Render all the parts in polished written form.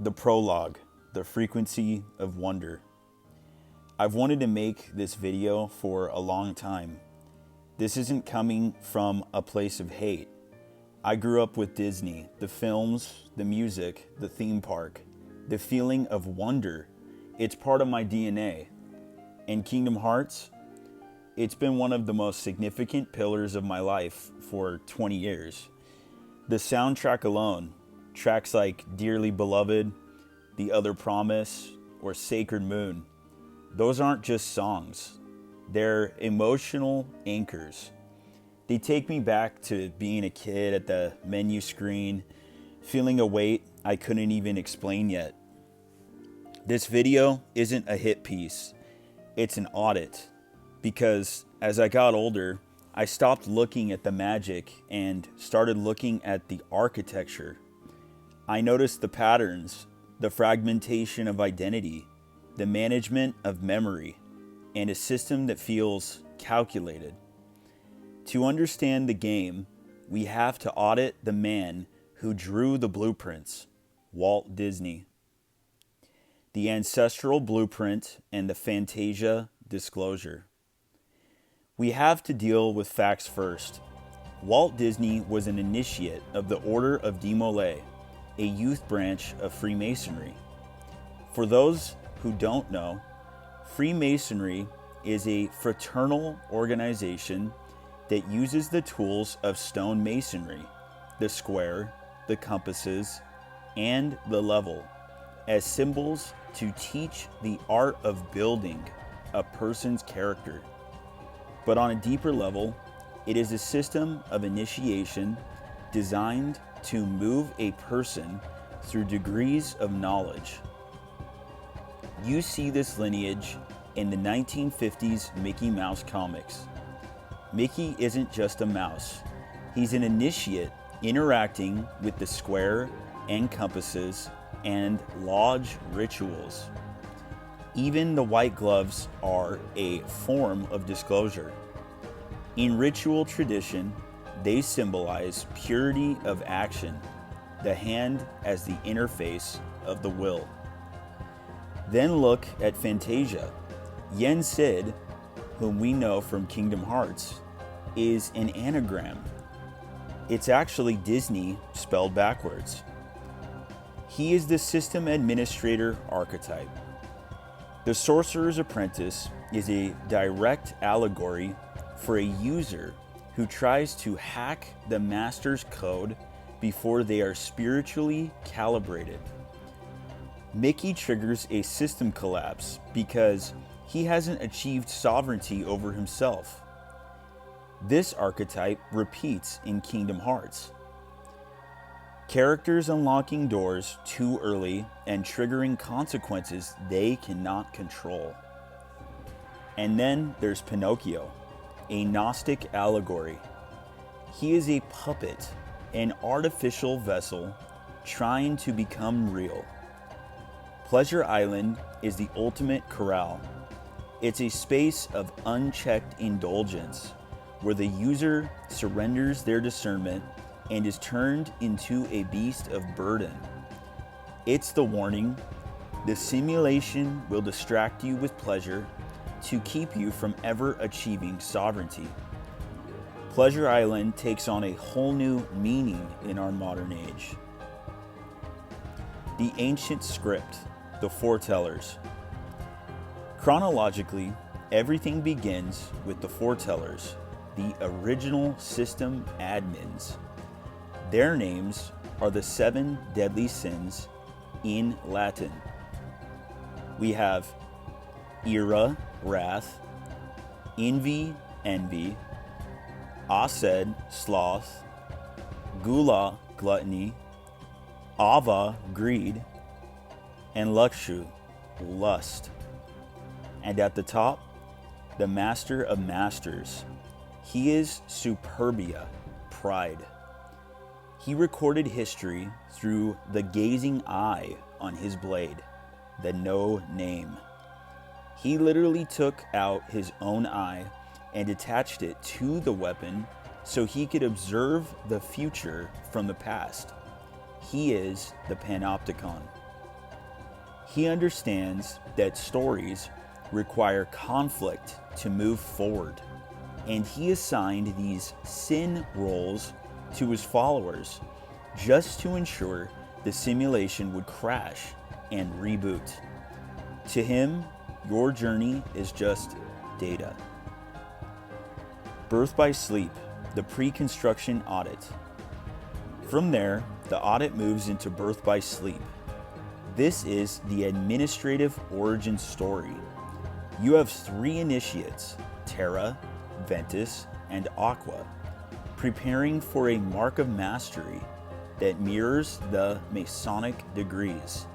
The prologue, the frequency of wonder. I've wanted to make this video for a long time. This isn't coming from a place of hate. I grew up with Disney, the films, the music, the theme park, the feeling of wonder. It's part of my DNA. And Kingdom Hearts, it's been one of the most significant pillars of my life for 20 years. The soundtrack alone, tracks like Dearly Beloved, The Other Promise, or Sacred Moon, those aren't just songs. They're emotional anchors. They take me back to being a kid at the menu screen, feeling a weight I couldn't even explain yet. This video isn't a hit piece. It's an audit. Because as I got older, I stopped looking at the magic and started looking at the architecture. I noticed the patterns, the fragmentation of identity, the management of memory, and a system that feels calculated. To understand the game, we have to audit the man who drew the blueprints, Walt Disney. The ancestral blueprint and the Fantasia disclosure. We have to deal with facts first. Walt Disney was an initiate of the Order of Demolay, a youth branch of Freemasonry. For those who don't know, Freemasonry is a fraternal organization that uses the tools of stone masonry, the square, the compasses, and the level, as symbols to teach the art of building a person's character. But on a deeper level, it is a system of initiation designed to move a person through degrees of knowledge. You see this lineage in the 1950s Mickey Mouse comics. Mickey isn't just a mouse. He's an initiate interacting with the square and compasses and lodge rituals. Even the white gloves are a form of disclosure. In ritual tradition, they symbolize purity of action, the hand as the interface of the will. Then look at Fantasia. Yen Sid, whom we know from Kingdom Hearts, is an anagram. It's actually Disney spelled backwards. He is the system administrator archetype. The Sorcerer's Apprentice is a direct allegory for a user who tries to hack the master's code before they are spiritually calibrated. Mickey triggers a system collapse because he hasn't achieved sovereignty over himself. This archetype repeats in Kingdom Hearts. Characters unlocking doors too early and triggering consequences they cannot control. And then there's Pinocchio, a Gnostic allegory. He is a puppet, an artificial vessel trying to become real. Pleasure Island is the ultimate corral. It's a space of unchecked indulgence where the user surrenders their discernment and is turned into a beast of burden. It's the warning. The simulation will distract you with pleasure to keep you from ever achieving sovereignty. Pleasure Island takes on a whole new meaning in our modern age. The ancient script, the foretellers. Chronologically, everything begins with the foretellers, the original system admins. Their names are the 7 deadly sins in Latin. We have ira, wrath, envy, ased, sloth, gula, gluttony, ava, greed, and lakshu, lust. And at the top, the master of masters. He is superbia, pride. He recorded history through the gazing eye on his blade, the no name. He literally took out his own eye and attached it to the weapon so he could observe the future from the past. He is the Panopticon. He understands that stories require conflict to move forward, and he assigned these sin rolls to his followers just to ensure the simulation would crash and reboot. To him, your journey is just data. Birth by sleep, the pre-construction audit. From there, the audit moves into birth by sleep. This is the administrative origin story. You have 3 initiates, Terra, Ventus, and Aqua, preparing for a mark of mastery that mirrors the Masonic degrees: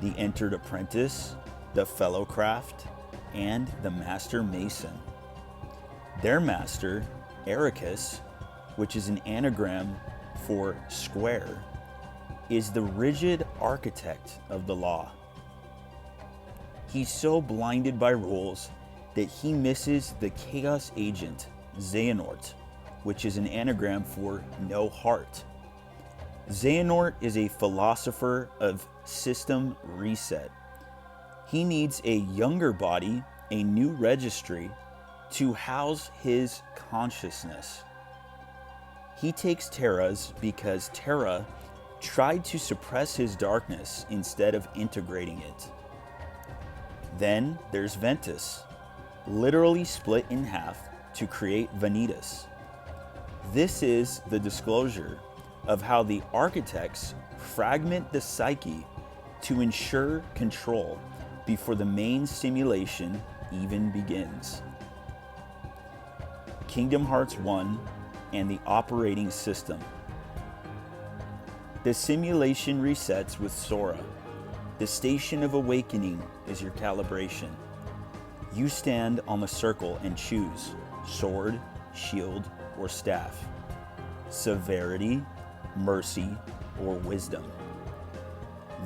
the Entered Apprentice, the Fellow Craft, and the Master Mason. Their master, Ericus, which is an anagram for square, is the rigid architect of the law. He's so blinded by rules that he misses the chaos agent, Xehanort, which is an anagram for no heart. Xehanort is a philosopher of system reset. He needs a younger body, a new registry, to house his consciousness. He takes Terra's because Terra tried to suppress his darkness instead of integrating it. Then there's Ventus, literally split in half to create Vanitas. This is the disclosure of how the architects fragment the psyche to ensure control before the main simulation even begins. Kingdom Hearts 1 and the operating system. The simulation resets with Sora. The station of awakening is your calibration. You stand on the circle and choose sword, shield, or staff, severity, mercy, or wisdom.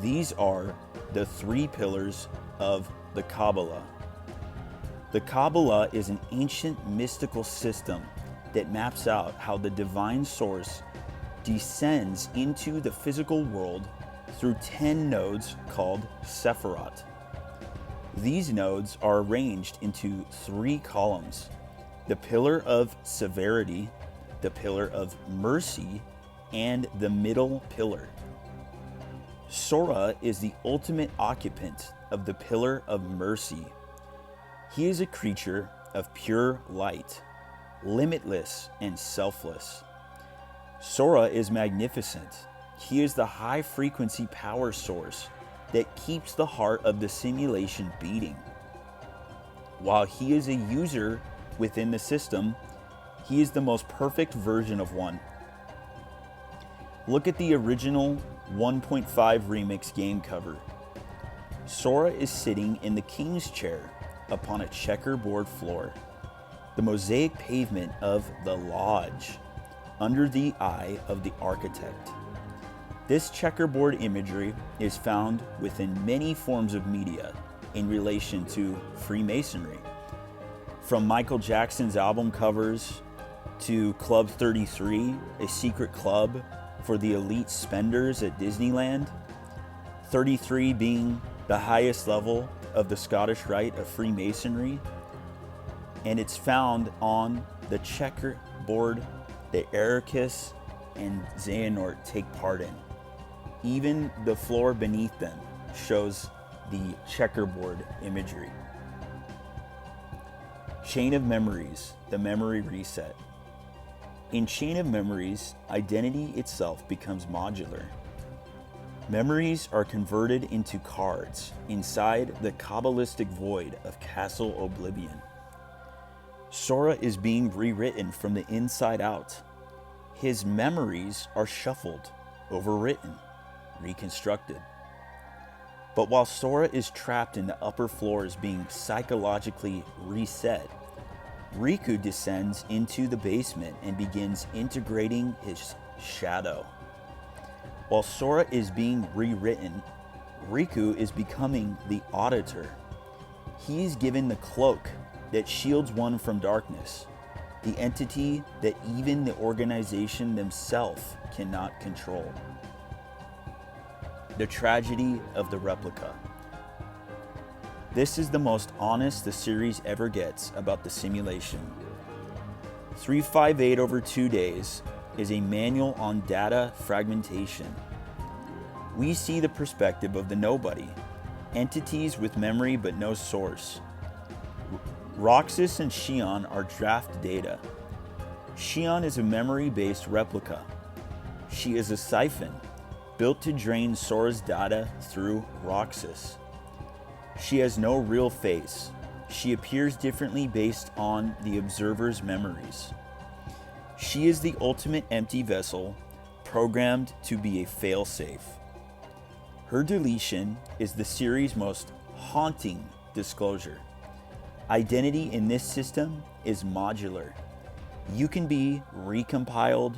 These are the 3 pillars of the Kabbalah. The Kabbalah is an ancient mystical system that maps out how the divine source descends into the physical world through 10 nodes called Sephiroth. These nodes are arranged into 3 columns: the pillar of severity, the pillar of mercy, and the middle pillar. Sora is the ultimate occupant of the pillar of mercy. He is a creature of pure light, limitless and selfless. Sora is magnificent. He is the high-frequency power source that keeps the heart of the simulation beating. While he is a user within the system, he is the most perfect version of one. Look at the original 1.5 remix game cover. Sora is sitting in the king's chair upon a checkerboard floor, the mosaic pavement of the lodge, under the eye of the architect. This checkerboard imagery is found within many forms of media in relation to Freemasonry, from Michael Jackson's album covers to Club 33, a secret club for the elite spenders at Disneyland, 33 being the highest level of the Scottish Rite of Freemasonry, and it's found on the checkerboard that Ericus and Xehanort take part in. Even the floor beneath them shows the checkerboard imagery. Chain of Memories, the memory reset. In Chain of Memories, identity itself becomes modular. Memories are converted into cards inside the Kabbalistic void of Castle Oblivion. Sora is being rewritten from the inside out. His memories are shuffled, overwritten, reconstructed. But while Sora is trapped in the upper floors being psychologically reset, Riku descends into the basement and begins integrating his shadow. While Sora is being rewritten, Riku is becoming the auditor. He is given the cloak that shields one from darkness, the entity that even the organization themselves cannot control. The tragedy of the replica. This is the most honest the series ever gets about the simulation. 358 over 2 days is a manual on data fragmentation. We see the perspective of the nobody, entities with memory but no source. Roxas and Xion are draft data. Xion is a memory-based replica. She is a siphon, built to drain Sora's data through Roxas. She has no real face. She appears differently based on the observer's memories. She is the ultimate empty vessel, programmed to be a failsafe. Her deletion is the series' most haunting disclosure. Identity in this system is modular. You can be recompiled,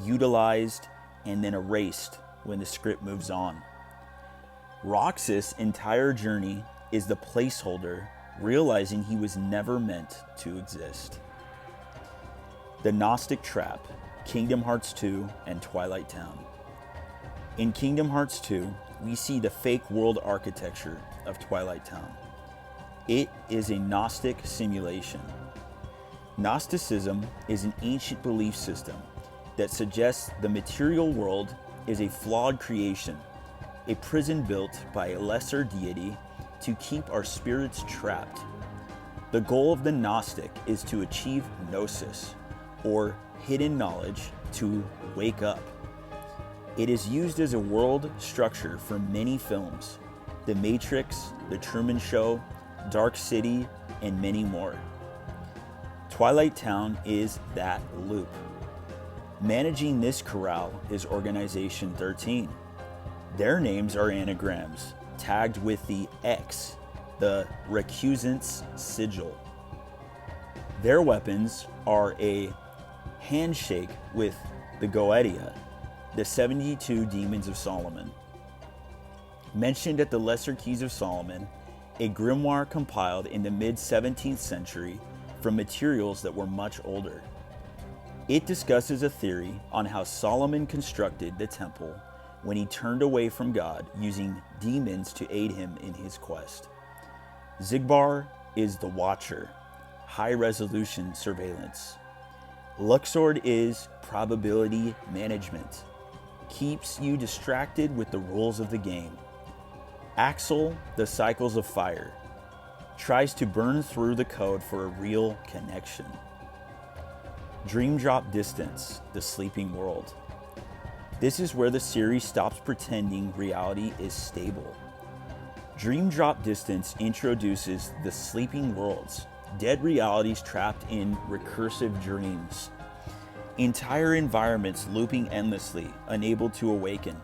utilized, and then erased when the script moves on. Roxas' entire journey is the placeholder, realizing he was never meant to exist. The Gnostic Trap, Kingdom Hearts 2 and Twilight Town. In Kingdom Hearts 2, we see the fake world architecture of Twilight Town. It is a Gnostic simulation. Gnosticism is an ancient belief system that suggests the material world is a flawed creation, a prison built by a lesser deity to keep our spirits trapped. The goal of the Gnostic is to achieve gnosis, or hidden knowledge, to wake up. It is used as a world structure for many films: The Matrix, The Truman Show, Dark City, and many more. Twilight Town is that loop. Managing this corral is Organization 13. Their names are anagrams, tagged with the X, the recusant's sigil. Their weapons are a handshake with the Goetia, the 72 demons of Solomon. Mentioned at the Lesser Keys of Solomon, a grimoire compiled in the mid-17th century from materials that were much older. It discusses a theory on how Solomon constructed the temple when he turned away from God, using demons to aid him in his quest. Zigbar is the Watcher, high-resolution surveillance. Luxord is probability management, keeps you distracted with the rules of the game. Axel, the Cycles of Fire, tries to burn through the code for a real connection. Dream Drop Distance, the Sleeping World. This is where the series stops pretending reality is stable. Dream Drop Distance introduces the sleeping worlds, dead realities trapped in recursive dreams. Entire environments looping endlessly, unable to awaken.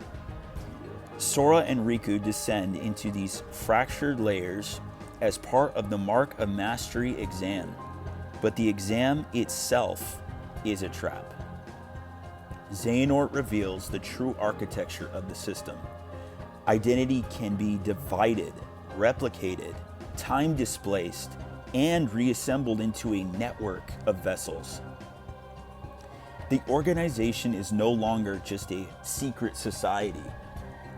Sora and Riku descend into these fractured layers as part of the Mark of Mastery exam, but the exam itself is a trap. Xehanort reveals the true architecture of the system. Identity can be divided, replicated, time displaced, and reassembled into a network of vessels. The organization is no longer just a secret society.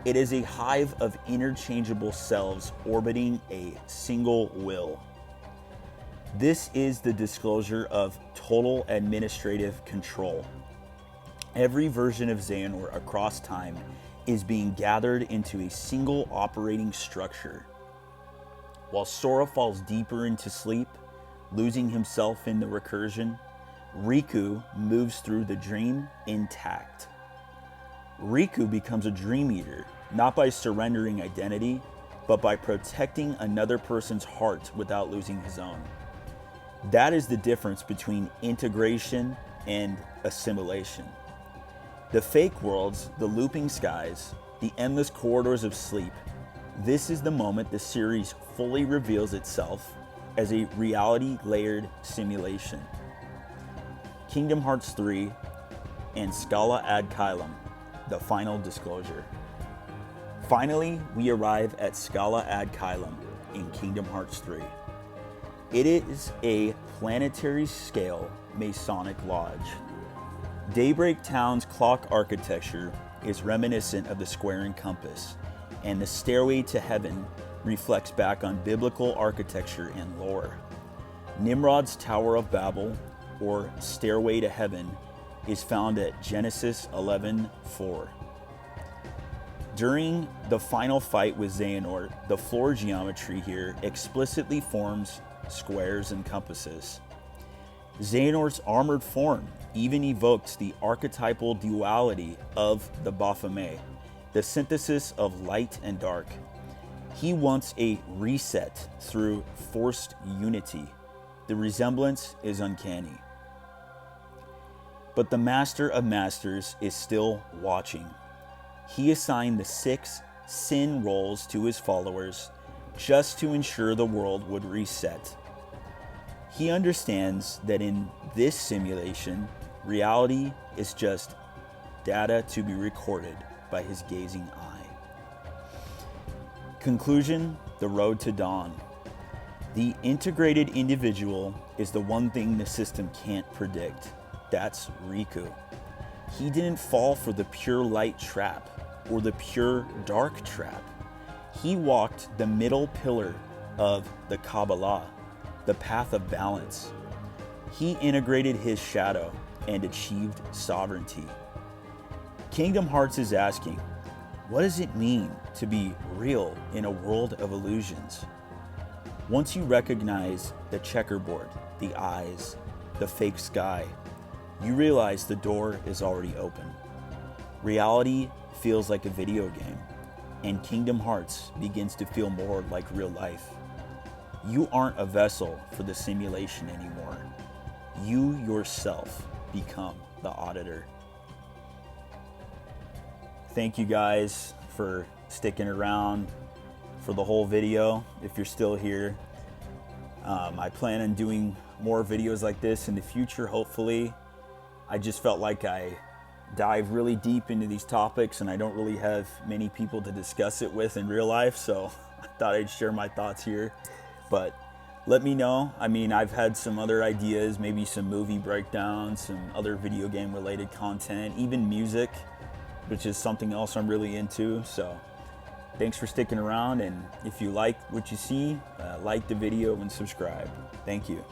It is a hive of interchangeable selves orbiting a single will. This is the disclosure of total administrative control. Every version of Xehanort across time is being gathered into a single operating structure. While Sora falls deeper into sleep, losing himself in the recursion, Riku moves through the dream intact. Riku becomes a dream eater, not by surrendering identity, but by protecting another person's heart without losing his own. That is the difference between integration and assimilation. The fake worlds, the looping skies, the endless corridors of sleep, this is the moment the series fully reveals itself as a reality-layered simulation. Kingdom Hearts 3 and Scala ad Caelum, the final disclosure. Finally, we arrive at Scala ad Caelum in Kingdom Hearts 3. It is a planetary scale Masonic lodge. Daybreak Town's clock architecture is reminiscent of the square and compass, and the stairway to heaven reflects back on biblical architecture and lore. Nimrod's Tower of Babel, or Stairway to Heaven, is found at Genesis 11:4. During the final fight with Xehanort, the floor geometry here explicitly forms squares and compasses. Xehanort's armored form even evokes the archetypal duality of the Baphomet, the synthesis of light and dark. He wants a reset through forced unity. The resemblance is uncanny. But the Master of Masters is still watching. He assigned the 6 sin rolls to his followers just to ensure the world would reset. He understands that in this simulation, reality is just data to be recorded by his gazing eye. Conclusion: the road to dawn. The integrated individual is the one thing the system can't predict. That's Riku. He didn't fall for the pure light trap or the pure dark trap. He walked the middle pillar of the Kabbalah, the path of balance. He integrated his shadow and achieved sovereignty. Kingdom Hearts is asking, what does it mean to be real in a world of illusions? Once you recognize the checkerboard, the eyes, the fake sky, you realize the door is already open. Reality feels like a video game, and Kingdom Hearts begins to feel more like real life. You aren't a vessel for the simulation anymore. You yourself become the auditor. Thank you guys for sticking around for the whole video, if you're still here. I plan on doing more videos like this in the future, hopefully. I just felt like I dive really deep into these topics and I don't really have many people to discuss it with in real life, so I thought I'd share my thoughts here. But let me know. I mean, I've had some other ideas, maybe some movie breakdowns, some other video game related content, even music, which is something else I'm really into. So thanks for sticking around, and if you like what you see, like the video and subscribe. Thank you.